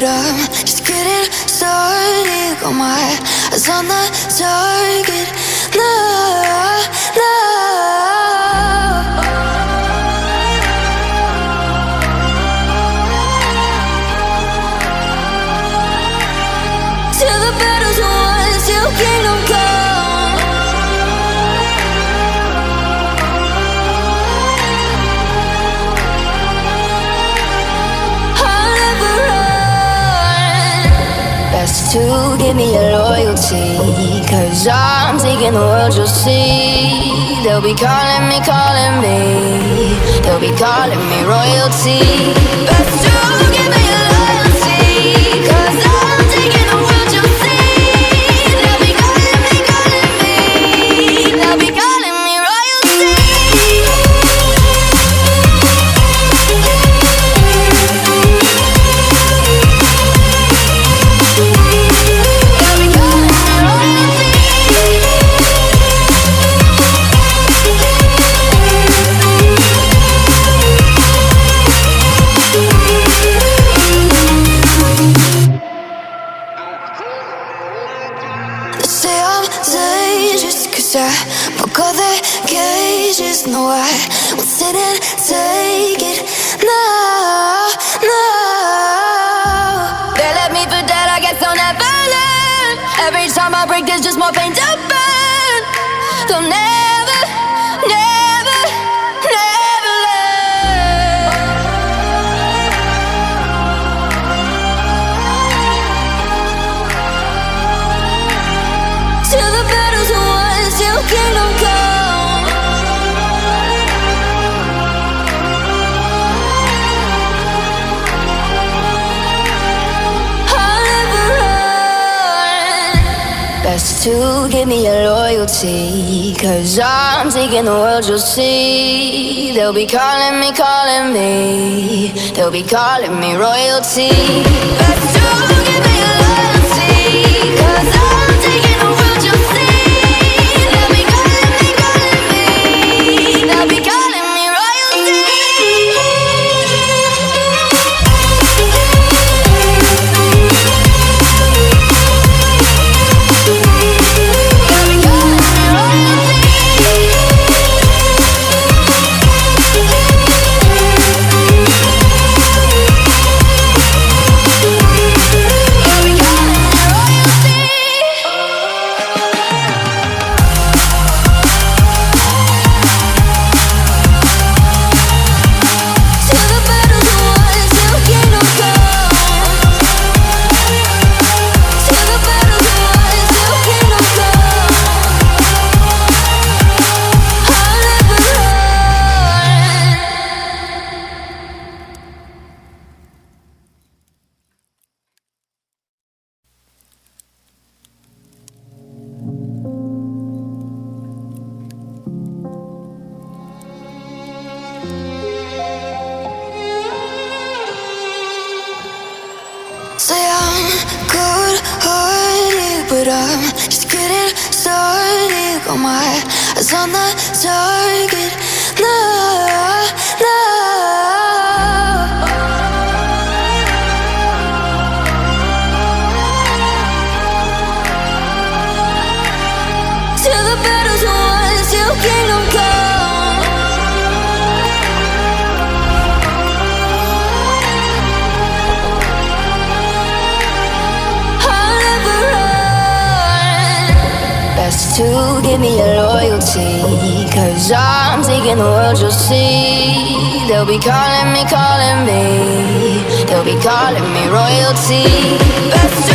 but I'm just getting started. Got my eyes on the target. No, no. Till the battle's won, till kingdom come. I'll never run. Best to give me your loyalty, 'cause I'm taking the world, you'll see. They'll be calling me, calling me. They'll be calling me royalty. Best to give me your loyalty, 'cause I'm taking the world, you'll see. They'll be calling me, calling me. They'll be calling me royalty. They'll be calling me royalty. They say I'm dangerous 'cause I broke all their cages. No, I won't sit and take it. No, no. They left me for dead, I guess I'll never learn. Every time I break, there's just more pain to burn. They'll never, never, never learn. Till the battle's won, till kingdom come. I'll never run. Best to give me your loyalty, 'cause I'm taking the world, you'll see. They'll be calling me, calling me. They'll be calling me royalty. Best to give me your loyalty, 'cause I'm taking the world, you'll see. They'll be calling me, calling me. They'll be calling me royalty. They'll be calling me royalty. They'll be calling me royalty. Till the battle's won, till kingdom come. Till the battle's won, till kingdom come. I'll never run. Say I'm good-hearted, but I'm just getting started. Got my eyes on the target. No, no. Till the battle's won, till kingdom come. I'll never run. Best to give me your loyalty, 'cause I'm taking the world, you'll see. They'll be calling me, calling me. They'll be calling me royalty. Best to